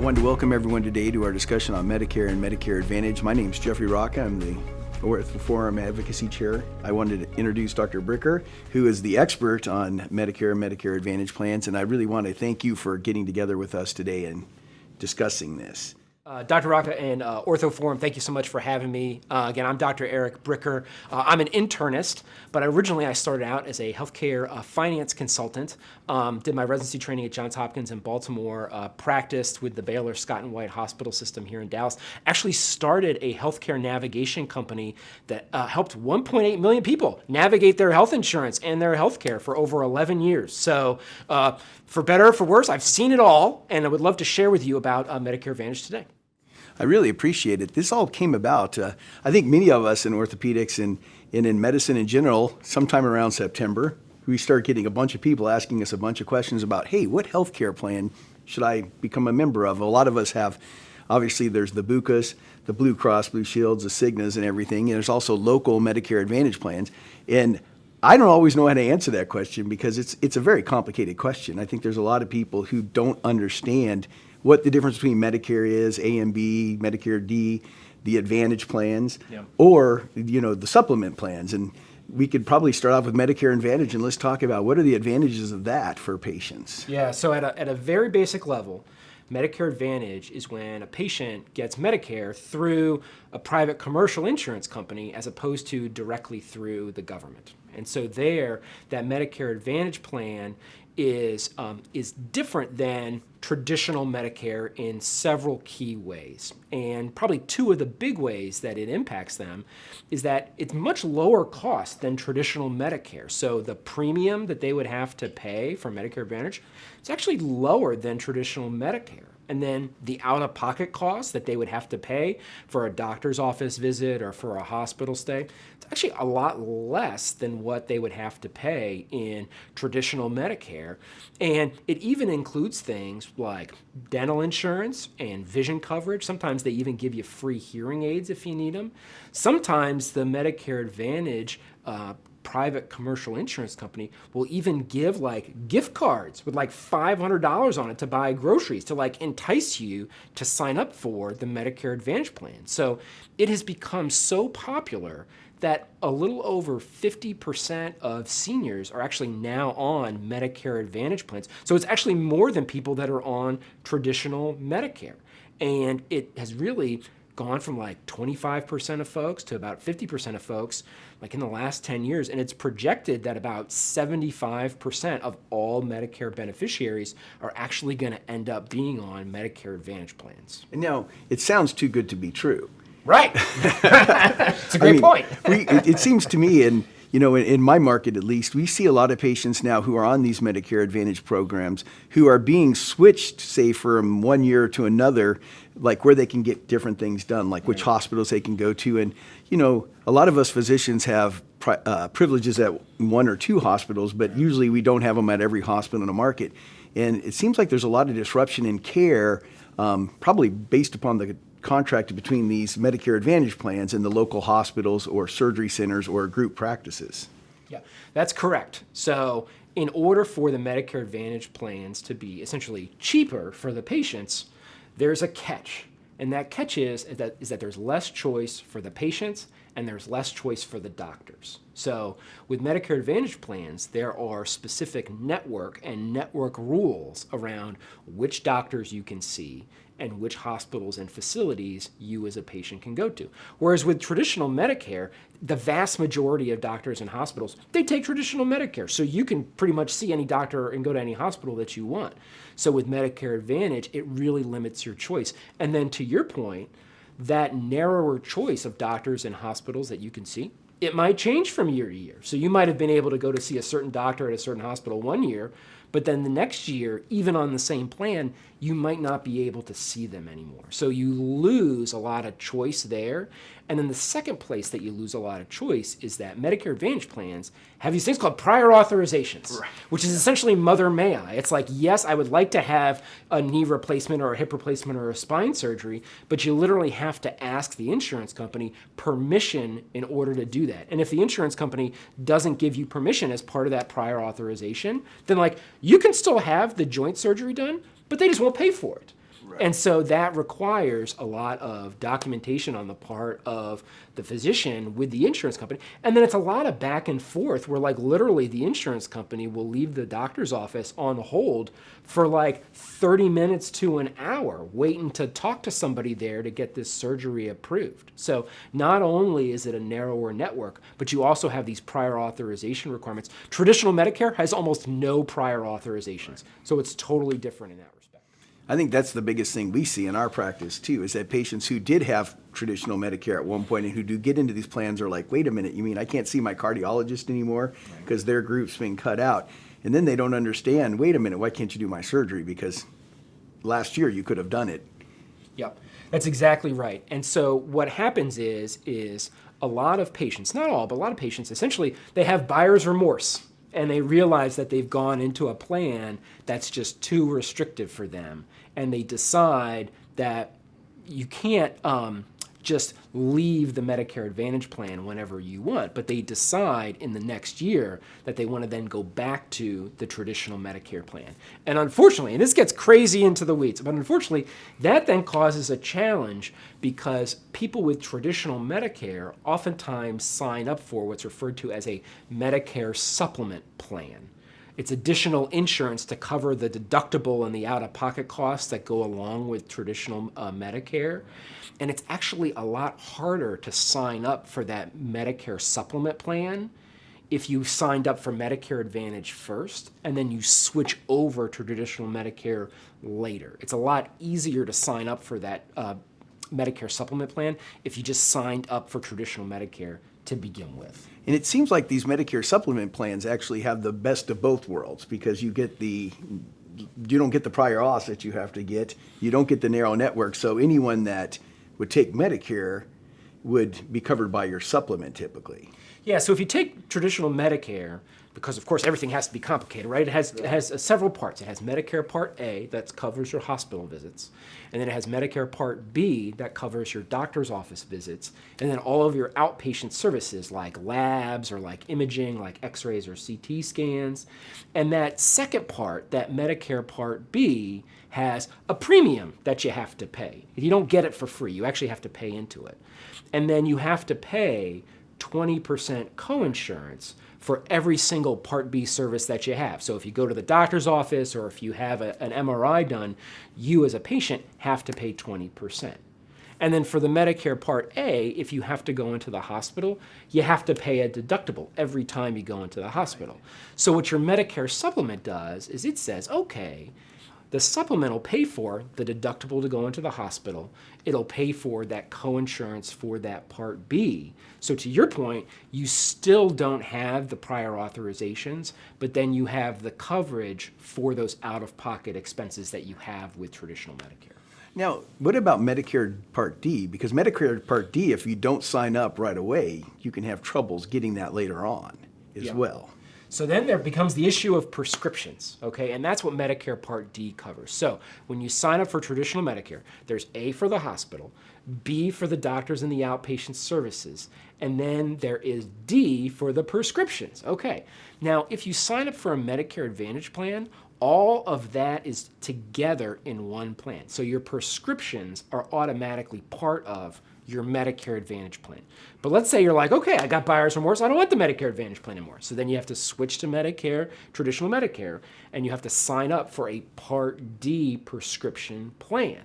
wanted to welcome everyone today to our discussion on Medicare and Medicare Advantage. My name is Jeffrey Racca. I'm the OrthoForum Advocacy Chair. I wanted to introduce Dr. Bricker, who is the expert on Medicare and Medicare Advantage plans, and I really want to thank you for getting together with us today and discussing this. Dr. Racca and OrthoForum, thank you so much for having me. Again, I'm Dr. Eric Bricker. I'm an internist, but originally I started out as a healthcare finance consultant. Did my residency training at Johns Hopkins in Baltimore, practiced with the Baylor Scott and White Hospital System here in Dallas. Actually started a healthcare navigation company that helped 1.8 million people navigate their health insurance and their healthcare for over 11 years. So for better or for worse, I've seen it all, and I would love to share with you about Medicare Advantage today. I really appreciate it. This all came about, I think many of us in orthopedics and in medicine in general, sometime around September, we start getting a bunch of people asking us a bunch of questions about, hey, what healthcare plan should I become a member of? A lot of us have, obviously there's the BUCAs, the Blue Cross, Blue Shields, the Cignas and everything, and there's also local Medicare Advantage plans. And I don't always know how to answer that question because it's a very complicated question. I think there's a lot of people who don't understand what the difference between Medicare is, A and B, Medicare D, the Advantage plans, or the supplement plans. And we could probably start off with Medicare Advantage and let's talk about what are the advantages of that for patients. Yeah, so at a very basic level, Medicare Advantage is when a patient gets Medicare through a private commercial insurance company as opposed to directly through the government. And so there, that Medicare Advantage plan is different than traditional Medicare in several key ways. And probably two of the big ways that it impacts them is that it's much lower cost than traditional Medicare. So the premium that they would have to pay for Medicare Advantage, it's actually lower than traditional Medicare. And then the out-of-pocket costs that they would have to pay for a doctor's office visit or for a hospital stay, it's actually a lot less than what they would have to pay in traditional Medicare. And it even includes things like dental insurance and vision coverage. Sometimes they even give you free hearing aids if you need them. Sometimes the Medicare Advantage private commercial insurance company will even give like gift cards with like $500 on it to buy groceries to like entice you to sign up for the Medicare Advantage plan. So it has become so popular that a little over 50% of seniors are actually now on Medicare Advantage plans. So it's actually more than people that are on traditional Medicare. And it has really gone from like 25% of folks to about 50% of folks like in the last 10 years. And it's projected that about 75% of all Medicare beneficiaries are actually going to end up being on Medicare Advantage plans. And now, it sounds too good to be true. Right. It's a great point. It seems to me, in my market at least, we see a lot of patients now who are on these Medicare Advantage programs who are being switched, say, from one year to another, like where they can get different things done, like which hospitals they can go to. And, a lot of us physicians have privileges at one or two hospitals, but usually we don't have them at every hospital in the market. And it seems like there's a lot of disruption in care, probably based upon the contract between these Medicare Advantage plans and the local hospitals or surgery centers or group practices. Yeah, that's correct. So in order for the Medicare Advantage plans to be essentially cheaper for the patients, there's a catch. And that catch is that there's less choice for the patients and there's less choice for the doctors. So with Medicare Advantage plans, there are specific network rules around which doctors you can see and which hospitals and facilities you as a patient can go to. Whereas with traditional Medicare, the vast majority of doctors and hospitals, they take traditional Medicare. So you can pretty much see any doctor and go to any hospital that you want. So with Medicare Advantage, it really limits your choice. And then to your point, that narrower choice of doctors and hospitals that you can see, it might change from year to year. So you might have been able to go to see a certain doctor at a certain hospital one year, but then the next year, even on the same plan, you might not be able to see them anymore. So you lose a lot of choice there. And then the second place that you lose a lot of choice is that Medicare Advantage plans have these things called prior authorizations, which is essentially mother may I. It's like, yes, I would like to have a knee replacement or a hip replacement or a spine surgery, but you literally have to ask the insurance company permission in order to do that. And if the insurance company doesn't give you permission as part of that prior authorization, then like you can still have the joint surgery done, but they just won't pay for it. And so that requires a lot of documentation on the part of the physician with the insurance company. And then it's a lot of back and forth where like literally the insurance company will leave the doctor's office on hold for like 30 minutes to an hour waiting to talk to somebody there to get this surgery approved. So not only is it a narrower network, but you also have these prior authorization requirements. Traditional Medicare has almost no prior authorizations. So it's totally different in that respect. I think that's the biggest thing we see in our practice too, is that patients who did have traditional Medicare at one point and who do get into these plans are like, wait a minute, you mean I can't see my cardiologist anymore because their group's been cut out? And then they don't understand, wait a minute, why can't you do my surgery? Because last year you could have done it. Yep, that's exactly right. And so what happens is a lot of patients, not all, but a lot of patients, essentially they have buyer's remorse. And they realize that they've gone into a plan that's just too restrictive for them. And they decide that you can't just leave the Medicare Advantage plan whenever you want, but they decide in the next year that they want to then go back to the traditional Medicare plan. And unfortunately, and this gets crazy into the weeds, but unfortunately, that then causes a challenge because people with traditional Medicare oftentimes sign up for what's referred to as a Medicare supplement plan. It's additional insurance to cover the deductible and the out-of-pocket costs that go along with traditional Medicare. And it's actually a lot harder to sign up for that Medicare supplement plan if you signed up for Medicare Advantage first and then you switch over to traditional Medicare later. It's a lot easier to sign up for that Medicare supplement plan if you just signed up for traditional Medicare to begin with. And it seems like these Medicare supplement plans actually have the best of both worlds because you don't get the prior auths that you have to get. You don't get the narrow network. So anyone that would take Medicare would be covered by your supplement typically. Yeah, so if you take traditional Medicare, because of course everything has to be complicated, right? It has several parts. It has Medicare Part A that covers your hospital visits, and then it has Medicare Part B that covers your doctor's office visits, and then all of your outpatient services like labs or like imaging, like x-rays or CT scans. And that second part, that Medicare Part B, has a premium that you have to pay. You don't get it for free. You actually have to pay into it. And then you have to pay 20% coinsurance for every single Part B service that you have. So if you go to the doctor's office or if you have an MRI done, you as a patient have to pay 20%. And then for the Medicare Part A, if you have to go into the hospital, you have to pay a deductible every time you go into the hospital. So what your Medicare supplement does is it says, okay, the supplement will pay for the deductible to go into the hospital. It'll pay for that coinsurance for that Part B. So to your point, you still don't have the prior authorizations, but then you have the coverage for those out-of-pocket expenses that you have with traditional Medicare. Now, what about Medicare Part D? Because Medicare Part D, if you don't sign up right away, you can have troubles getting that later on as well. So then there becomes the issue of prescriptions, okay? And that's what Medicare Part D covers. So when you sign up for traditional Medicare, there's A for the hospital, B for the doctors and the outpatient services, and then there is D for the prescriptions. Okay, now if you sign up for a Medicare Advantage plan, all of that is together in one plan. So your prescriptions are automatically part of your Medicare Advantage plan. But let's say you're like, okay, I got buyer's remorse, I don't want the Medicare Advantage plan anymore. So then you have to switch to Medicare, traditional Medicare, and you have to sign up for a Part D prescription plan,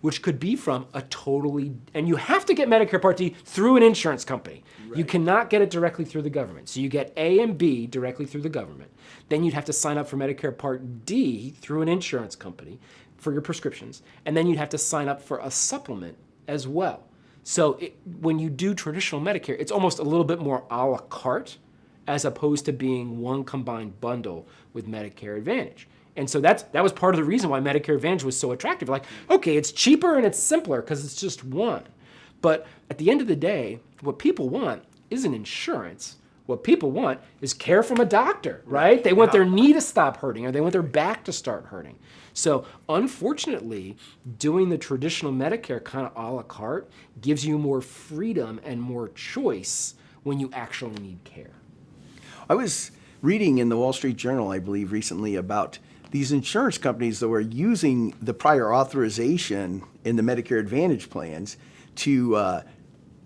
which could be from a totally, and you have to get Medicare Part D through an insurance company. Right. You cannot get it directly through the government. So you get A and B directly through the government. Then you'd have to sign up for Medicare Part D through an insurance company for your prescriptions. And then you'd have to sign up for a supplement as well. So when you do traditional Medicare, it's almost a little bit more a la carte as opposed to being one combined bundle with Medicare Advantage. And so that was part of the reason why Medicare Advantage was so attractive. Like, okay, it's cheaper and it's simpler because it's just one. But at the end of the day, what people want isn't insurance. What people want is care from a doctor, right? They want their knee to stop hurting or they want their back to start hurting. So unfortunately, doing the traditional Medicare kind of a la carte gives you more freedom and more choice when you actually need care. I was reading in the Wall Street Journal, I believe, recently about these insurance companies, though, are using the prior authorization in the Medicare Advantage plans to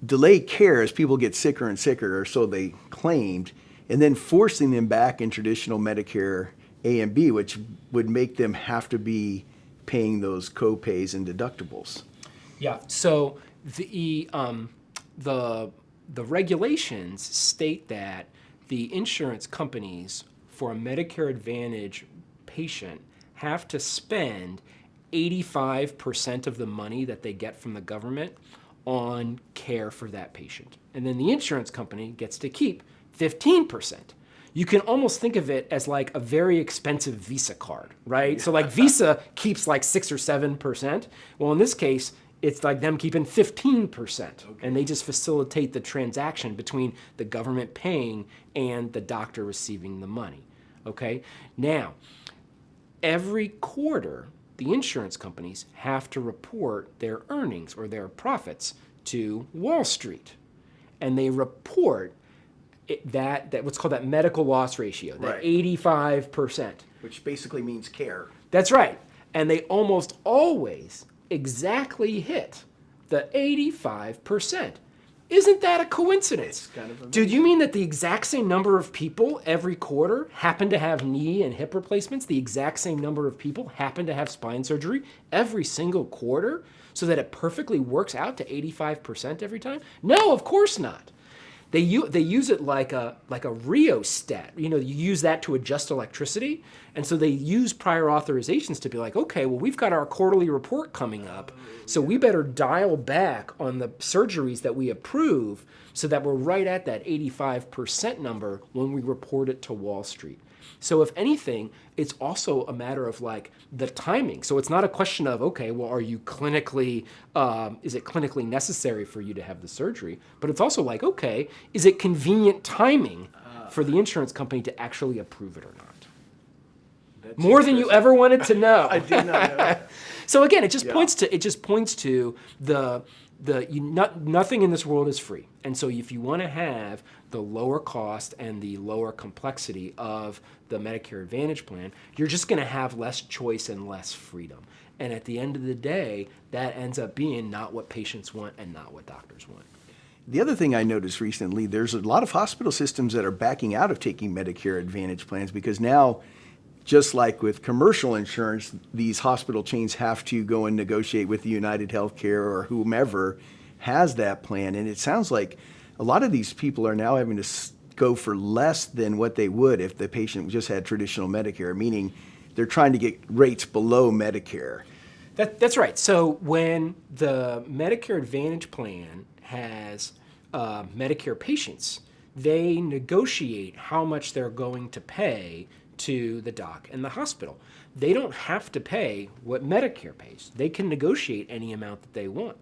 delay care as people get sicker and sicker, or so they claimed, and then forcing them back in traditional Medicare A and B, which would make them have to be paying those co-pays and deductibles. Yeah. So the regulations state that the insurance companies for a Medicare Advantage patient have to spend 85% of the money that they get from the government on care for that patient. And then the insurance company gets to keep 15%. You can almost think of it as like a very expensive Visa card, right? So like Visa keeps like 6 or 7%. Well, in this case, it's like them keeping 15%. And they just facilitate the transaction between the government paying and the doctor receiving the money. Okay? Now, every quarter, the insurance companies have to report their earnings or their profits to Wall Street. And they report that what's called that medical loss ratio, that 85%. Which basically means care. That's right. And they almost always exactly hit the 85%. Isn't that a coincidence? Kind of amazing. Dude, you mean that the exact same number of people every quarter happen to have knee and hip replacements? The exact same number of people happen to have spine surgery every single quarter so that it perfectly works out to 85% every time? No, of course not. They use it like a rheostat. You know, you use that to adjust electricity. And so they use prior authorizations to be like, okay, well, we've got our quarterly report coming up, so we better dial back on the surgeries that we approve so that we're right at that 85% number when we report it to Wall Street. So if anything, it's also a matter of like the timing. So it's not a question of, okay, well, are you clinically, is it clinically necessary for you to have the surgery? But it's also like, okay, is it convenient timing for the insurance company to actually approve it or not? More than you ever wanted to know. I did not know. So again, it just points to nothing in this world is free. And so if you want to have the lower cost and the lower complexity of the Medicare Advantage plan, you're just going to have less choice and less freedom. And at the end of the day, that ends up being not what patients want and not what doctors want. The other thing I noticed recently, there's a lot of hospital systems that are backing out of taking Medicare Advantage plans because now, just like with commercial insurance, these hospital chains have to go and negotiate with the United Healthcare or whomever has that plan. And it sounds like a lot of these people are now having to go for less than what they would if the patient just had traditional Medicare, meaning they're trying to get rates below Medicare. That's right. So when the Medicare Advantage plan has Medicare patients, they negotiate how much they're going to pay to the doc and the hospital. They don't have to pay what Medicare pays. They can negotiate any amount that they want.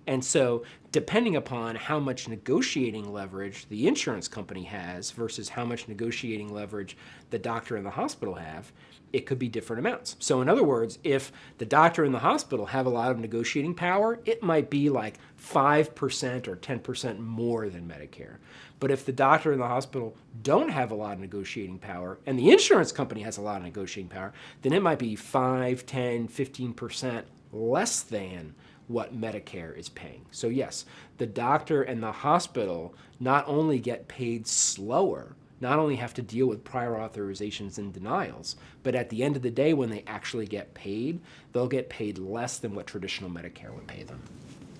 And so depending upon how much negotiating leverage the insurance company has versus how much negotiating leverage the doctor and the hospital have, it could be different amounts. So in other words, if the doctor and the hospital have a lot of negotiating power, it might be like 5% or 10% more than Medicare. But if the doctor and the hospital don't have a lot of negotiating power and the insurance company has a lot of negotiating power, then it might be 5, 10, 15% less than what Medicare is paying. So yes, the doctor and the hospital not only get paid slower, not only have to deal with prior authorizations and denials, but at the end of the day, when they actually get paid, they'll get paid less than what traditional Medicare would pay them.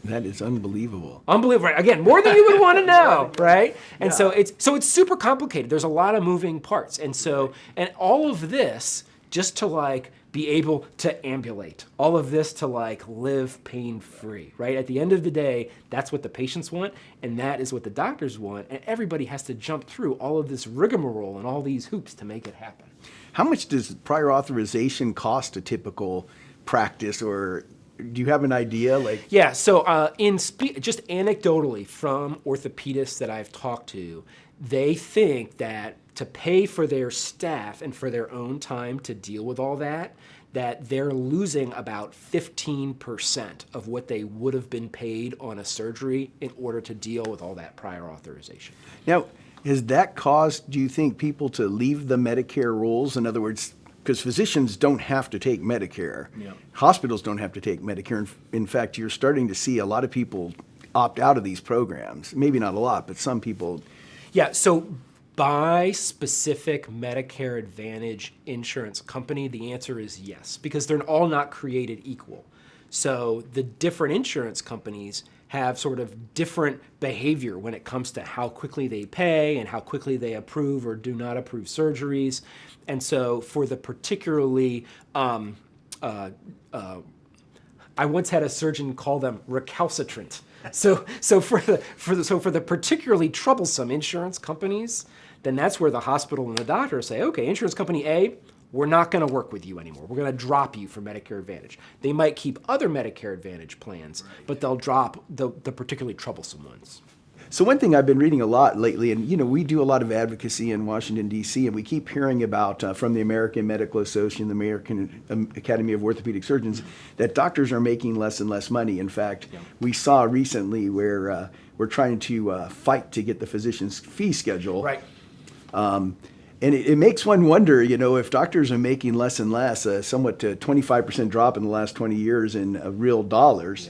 That is unbelievable. Unbelievable, right? Again, more than you would want to know, right? And so it's super complicated. There's a lot of moving parts. And so, and all of this just to like be able to ambulate, all of this to like live pain-free, right? At the end of the day, that's what the patients want, and that is what the doctors want, and everybody has to jump through all of this rigmarole and all these hoops to make it happen. How much does prior authorization cost a typical practice, or do you have an idea? Yeah, so just anecdotally from orthopedists that I've talked to, they think that to pay for their staff and for their own time to deal with all that, that they're losing about 15% of what they would have been paid on a surgery in order to deal with all that prior authorization. Now, has that caused, do you think, people to leave the Medicare rules? In other words, because physicians don't have to take Medicare. Yeah. Hospitals don't have to take Medicare. In fact, you're starting to see a lot of people opt out of these programs. Maybe not a lot, but some people. Yeah, so by specific Medicare Advantage insurance company, the answer is yes, because they're all not created equal. So the different insurance companies have sort of different behavior when it comes to how quickly they pay and how quickly they approve or do not approve surgeries. And so for the particularly, I once had a surgeon call them recalcitrant. So for the particularly troublesome insurance companies, then that's where the hospital and the doctor say, okay, insurance company A, we're not going to work with you anymore. We're going to drop you from Medicare Advantage. They might keep other Medicare Advantage plans, but they'll drop the particularly troublesome ones. So one thing I've been reading a lot lately, and we do a lot of advocacy in Washington, D.C., and we keep hearing about from the American Medical Association, the American Academy of Orthopedic Surgeons, that doctors are making less and less money. In fact, we saw recently where we're trying to fight to get the physician's fee schedule. Right. And it makes one wonder, if doctors are making less and less, somewhat 25% drop in the last 20 years in real dollars,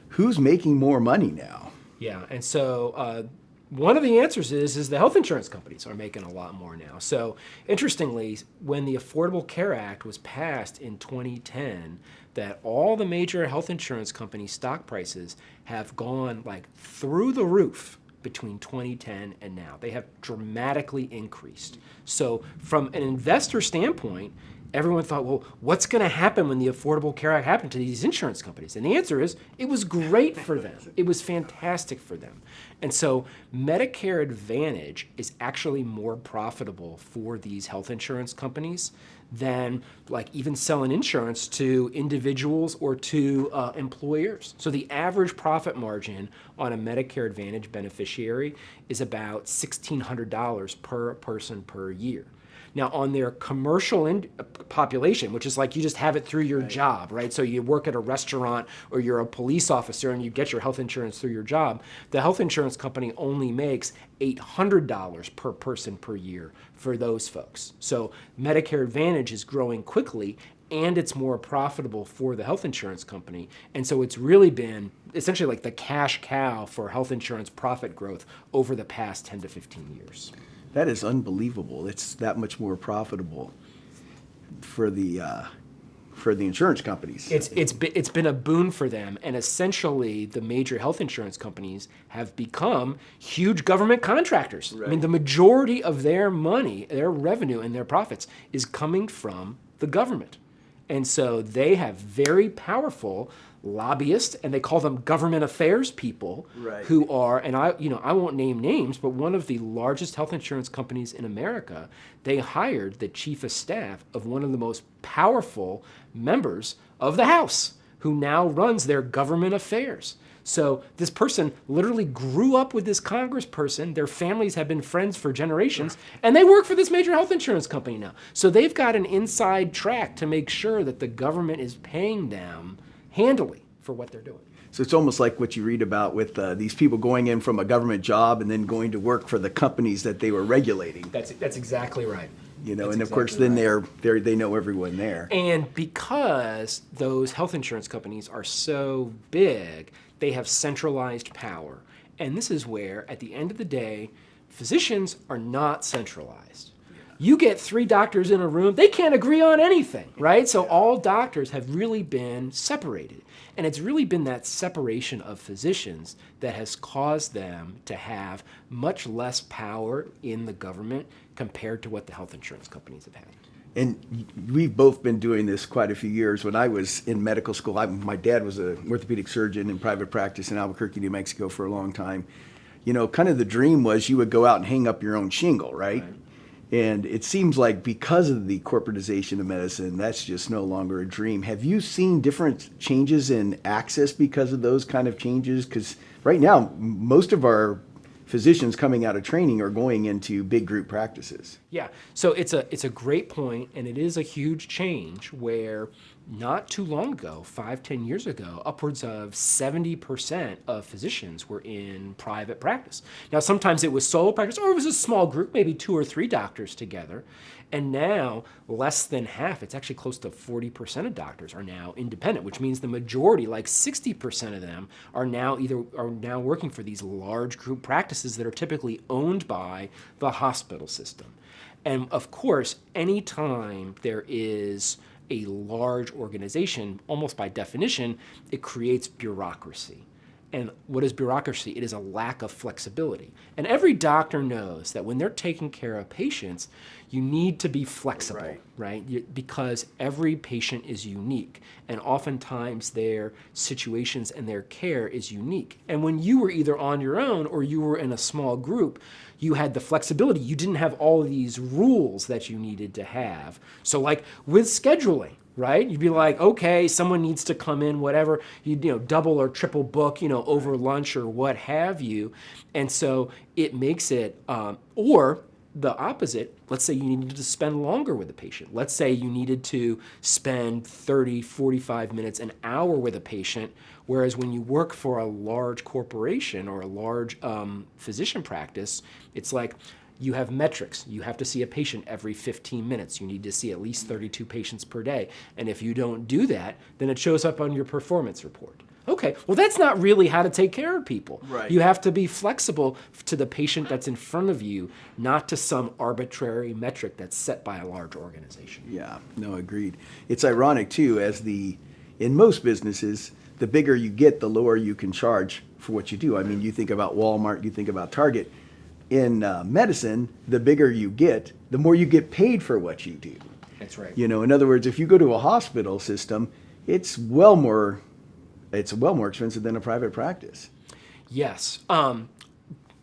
who's making more money now? Yeah, and so one of the answers is the health insurance companies are making a lot more now. So interestingly, when the Affordable Care Act was passed in 2010, that all the major health insurance company stock prices have gone like through the roof between 2010 and now. They have dramatically increased. So from an investor standpoint, everyone thought, well, what's going to happen when the Affordable Care Act happened to these insurance companies? And the answer is, it was great for them. It was fantastic for them. And so Medicare Advantage is actually more profitable for these health insurance companies than like even selling insurance to individuals or to employers. So the average profit margin on a Medicare Advantage beneficiary is about $1,600 per person per year. Now, on their commercial population, which is like you just have it through your job, right? So you work at a restaurant or you're a police officer and you get your health insurance through your job, the health insurance company only makes $800 per person per year for those folks. So Medicare Advantage is growing quickly and it's more profitable for the health insurance company. And so it's really been essentially like the cash cow for health insurance profit growth over the past 10 to 15 years. That is unbelievable. It's that much more profitable for the insurance companies. It's been a boon for them, and essentially the major health insurance companies have become huge government contractors. Right. I mean, the majority of their money, their revenue, and their profits is coming from the government, and so they have very powerful lobbyists, and they call them government affairs people, Right. who are, and I won't name names, but one of the largest health insurance companies in America, they hired the chief of staff of one of the most powerful members of the House, who now runs their government affairs. So this person literally grew up with this congressperson. Their families have been friends for generations, and they work for this major health insurance company now. So they've got an inside track to make sure that the government is paying them handily for what they're doing. So it's almost like what you read about with these people going in from a government job and then going to work for the companies that they were regulating. That's exactly right. And of That's course exactly then they know everyone there. And because those health insurance companies are so big, they have centralized power. And this is where, at the end of the day, physicians are not centralized. You get 3 doctors in a room, they can't agree on anything, right? So all doctors have really been separated. And it's really been that separation of physicians that has caused them to have much less power in the government compared to what the health insurance companies have had. And we've both been doing this quite a few years. When I was in medical school, my dad was an orthopedic surgeon in private practice in Albuquerque, New Mexico for a long time. Kind of the dream was you would go out and hang up your own shingle, right? And it seems like because of the corporatization of medicine, that's just no longer a dream. Have you seen different changes in access because of those kind of changes? Because right now, most of our physicians coming out of training are going into big group practices. Yeah, so it's a great point, and it is a huge change where not too long ago, 5, 10 years ago, upwards of 70% of physicians were in private practice. Now, sometimes it was solo practice, or it was a small group, maybe 2 or 3 doctors together. And now, less than half, it's actually close to 40% of doctors are now independent, which means the majority, like 60% of them, are now working for these large group practices that are typically owned by the hospital system. And of course, anytime there is a large organization, almost by definition, it creates bureaucracy. And what is bureaucracy? It is a lack of flexibility. And every doctor knows that when they're taking care of patients, you need to be flexible, right? Because every patient is unique. And oftentimes their situations and their care is unique. And when you were either on your own or you were in a small group, you had the flexibility. You didn't have all of these rules that you needed to have. So like with scheduling, right? You'd be like, okay, someone needs to come in, whatever, you double or triple book, over lunch or what have you. And so it makes it, or the opposite, let's say you needed to spend longer with a patient. Let's say you needed to spend 30, 45 minutes, an hour with a patient, whereas when you work for a large corporation or a large physician practice, it's like, you have metrics. You have to see a patient every 15 minutes. You need to see at least 32 patients per day. And if you don't do that, then it shows up on your performance report. Okay, well, that's not really how to take care of people. Right. You have to be flexible to the patient that's in front of you, not to some arbitrary metric that's set by a large organization. Yeah, no, agreed. It's ironic, too, in most businesses, the bigger you get, the lower you can charge for what you do. I mean, you think about Walmart, you think about Target. In medicine, the bigger you get, the more you get paid for what you do. That's right. In other words, if you go to a hospital system, it's well more expensive than a private practice. Yes.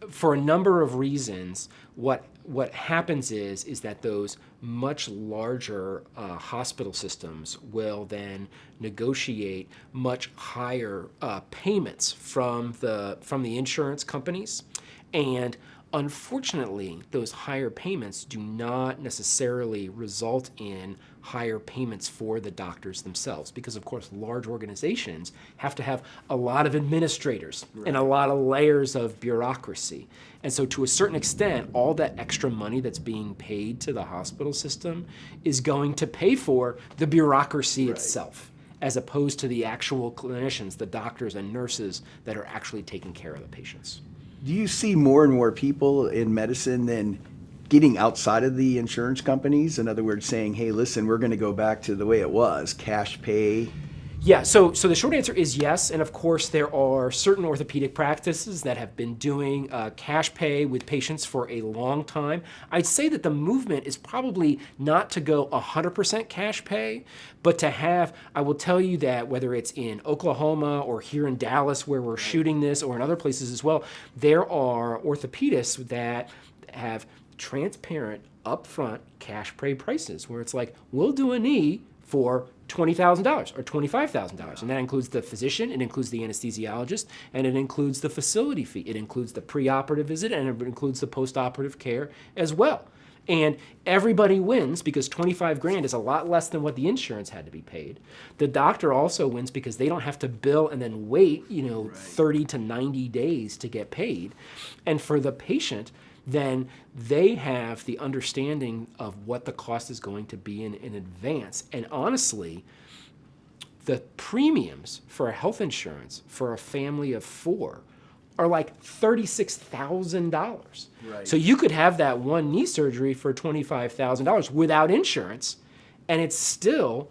For a number of reasons, what happens is that those much larger hospital systems will then negotiate much higher payments from the insurance companies, and unfortunately, those higher payments do not necessarily result in higher payments for the doctors themselves, because of course large organizations have to have a lot of administrators and a lot of layers of bureaucracy. And so to a certain extent, all that extra money that's being paid to the hospital system is going to pay for the bureaucracy itself, as opposed to the actual clinicians, the doctors and nurses that are actually taking care of the patients. Do you see more and more people in medicine then getting outside of the insurance companies? In other words, saying, hey, listen, we're going to go back to the way it was, cash pay? Yeah, so the short answer is yes, and of course there are certain orthopedic practices that have been doing cash pay with patients for a long time. I'd say that the movement is probably not to go 100% cash pay, but to have, I will tell you that whether it's in Oklahoma or here in Dallas where we're shooting this, or in other places as well, there are orthopedists that have transparent, upfront cash pay prices where it's like, we'll do a knee for $20,000 or $25,000. And that includes the physician, it includes the anesthesiologist, and it includes the facility fee. It includes the preoperative visit, and it includes the postoperative care as well. And everybody wins because 25 grand is a lot less than what the insurance had to be paid. The doctor also wins because they don't have to bill and then wait, 30 to 90 days to get paid. And for the patient, then they have the understanding of what the cost is going to be in advance. And honestly, the premiums for a health insurance for a family of 4 are like $36,000. Right. So you could have that one knee surgery for $25,000 without insurance, and it's still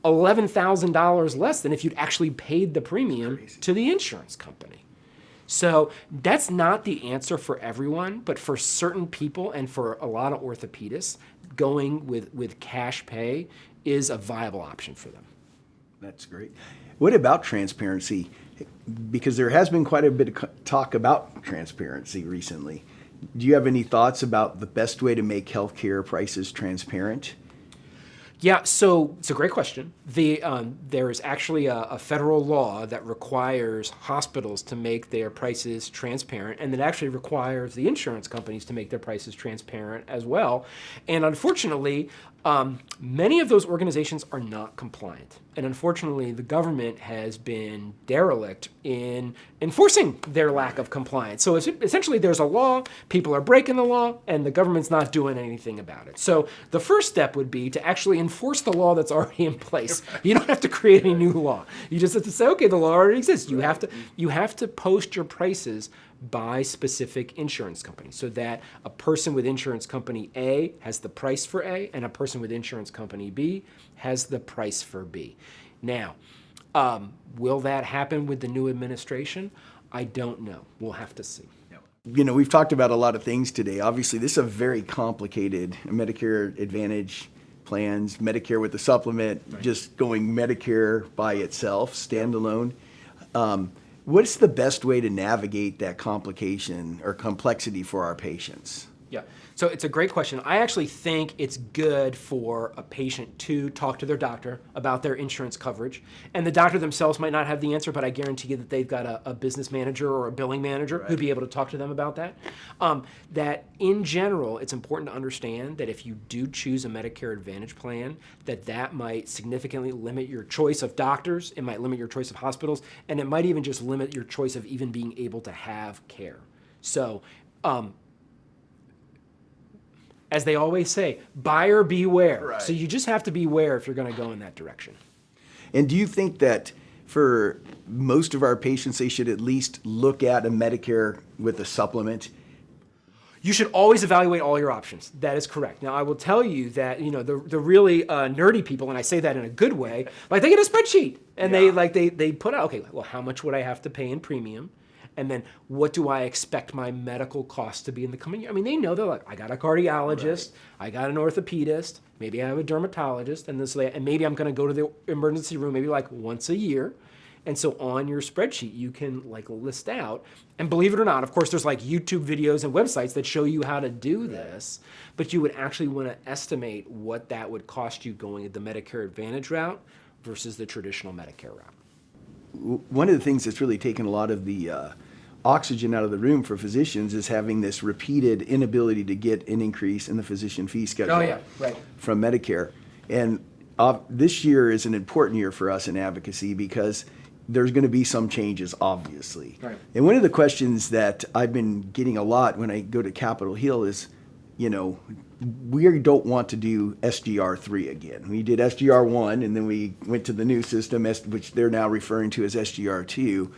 $11,000 less than if you'd actually paid the premium to the insurance company. So that's not the answer for everyone, but for certain people and for a lot of orthopedists, going with cash pay is a viable option for them. That's great. What about transparency? Because there has been quite a bit of talk about transparency recently. Do you have any thoughts about the best way to make healthcare prices transparent? Yeah, so it's a great question. There is actually a federal law that requires hospitals to make their prices transparent, and that actually requires the insurance companies to make their prices transparent as well. And unfortunately, Many of those organizations are not compliant. And unfortunately, the government has been derelict in enforcing their lack of compliance. So essentially, there's a law, people are breaking the law, and the government's not doing anything about it. So the first step would be to actually enforce the law that's already in place. You don't have to create any new law. You just have to say, okay, the law already exists. You have to post your prices by specific insurance company so that a person with insurance company A has the price for A and a person with insurance company B has the price for B. Now, will that happen with the new administration? I don't know. We'll have to see. We've talked about a lot of things today. Obviously, this is a very complicated Medicare Advantage plans, Medicare with the supplement, just going Medicare by itself, standalone. What's the best way to navigate that complication or complexity for our patients? Yeah, so it's a great question. I actually think it's good for a patient to talk to their doctor about their insurance coverage. And the doctor themselves might not have the answer, but I guarantee you that they've got a business manager or a billing manager who'd be able to talk to them about that. That in general, it's important to understand that if you do choose a Medicare Advantage plan, that might significantly limit your choice of doctors, it might limit your choice of hospitals, and it might even just limit your choice of even being able to have care. So, as they always say, buyer beware. Right. So you just have to beware if you're going to go in that direction. And do you think that for most of our patients, they should at least look at a Medicare with a supplement? You should always evaluate all your options. That is correct. Now, I will tell you that the really nerdy people, and I say that in a good way, like they get a spreadsheet and they put out, okay, well, how much would I have to pay in premium? And then what do I expect my medical costs to be in the coming year? I mean, they know, they're like, I got a cardiologist, I got an orthopaedist, maybe I have a dermatologist, and maybe I'm going to go to the emergency room maybe like once a year. And so on your spreadsheet, you can like list out, and believe it or not, of course, there's like YouTube videos and websites that show you how to do this, but you would actually want to estimate what that would cost you going the Medicare Advantage route versus the traditional Medicare route. One of the things that's really taken a lot of the oxygen out of the room for physicians is having this repeated inability to get an increase in the physician fee schedule from Medicare. And this year is an important year for us in advocacy because there's going to be some changes, obviously. Right. And one of the questions that I've been getting a lot when I go to Capitol Hill is, we don't want to do SGR3 again. We did SGR1, and then we went to the new system, which they're now referring to as SGR2.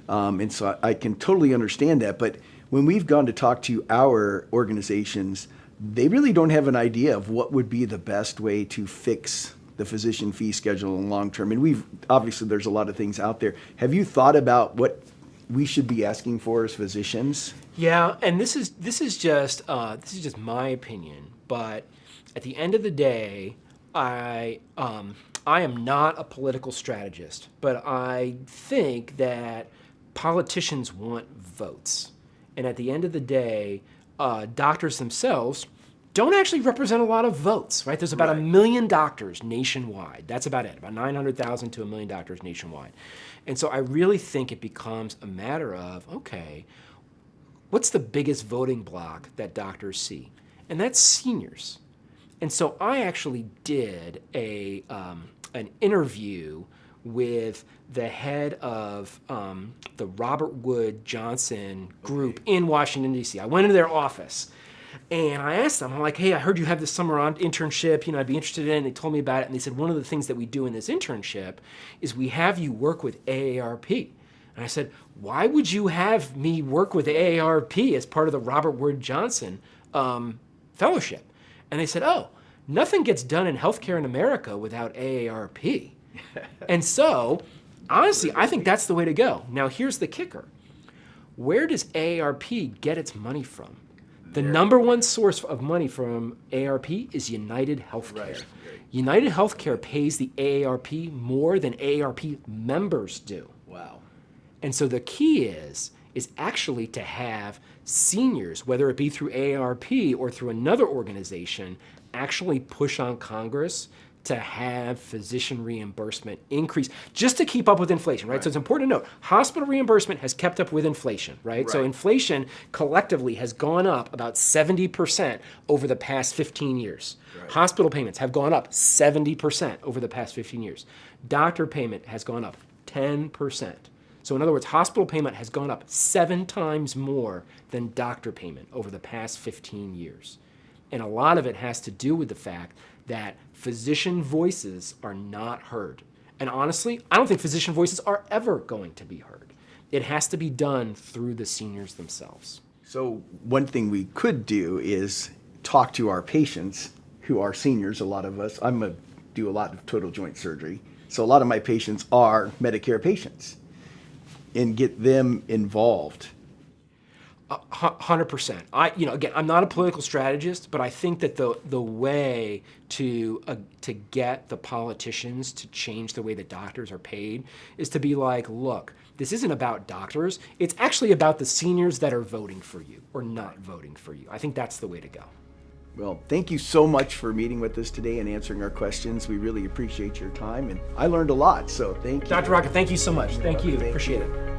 And so I can totally understand that. But when we've gone to talk to our organizations, they really don't have an idea of what would be the best way to fix the physician fee schedule in the long term. And obviously there's a lot of things out there. Have you thought about what we should be asking for as physicians? Yeah, and this is just my opinion, but at the end of the day, I am not a political strategist, but I think that politicians want votes, and at the end of the day, doctors themselves don't actually represent a lot of votes, right? There's about 1 million doctors nationwide. That's about it, about 900,000 to 1 million doctors nationwide. And so I really think it becomes a matter of, okay, what's the biggest voting block that doctors see? And that's seniors. And so I actually did an interview with the head of the Robert Wood Johnson group in Washington, D.C. I went into their office. And I asked them, I'm like, hey, I heard you have this summer internship, I'd be interested in it. And they told me about it. And they said, one of the things that we do in this internship is we have you work with AARP. And I said, why would you have me work with AARP as part of the Robert Wood Johnson fellowship? And they said, oh, nothing gets done in healthcare in America without AARP. And so, honestly, I think that's the way to go. Now, here's the kicker. Where does AARP get its money from? The number one source of money from AARP is United Healthcare. Right. United Healthcare pays the AARP more than AARP members do. Wow. And so the key is actually to have seniors, whether it be through AARP or through another organization, actually push on Congress to have physician reimbursement increase just to keep up with inflation, right? So it's important to note, hospital reimbursement has kept up with inflation, right? So inflation collectively has gone up about 70% over the past 15 years. Hospital payments have gone up 70% over the past 15 years. Doctor payment has gone up 10%. So in other words, hospital payment has gone up 7 times more than doctor payment over the past 15 years. And a lot of it has to do with the fact that physician voices are not heard. And honestly, I don't think physician voices are ever going to be heard. It has to be done through the seniors themselves. So one thing we could do is talk to our patients who are seniors, a lot of us. Do a lot of total joint surgery. So a lot of my patients are Medicare patients, and get them involved. 100%. Again, I'm not a political strategist, but I think that the way to get the politicians to change the way that doctors are paid is to be like, look, this isn't about doctors. It's actually about the seniors that are voting for you or not voting for you. I think that's the way to go. Well, thank you so much for meeting with us today and answering our questions. We really appreciate your time, and I learned a lot, so thank you. Dr. Racca, thank you so much. Thank you. Thank Appreciate you. it.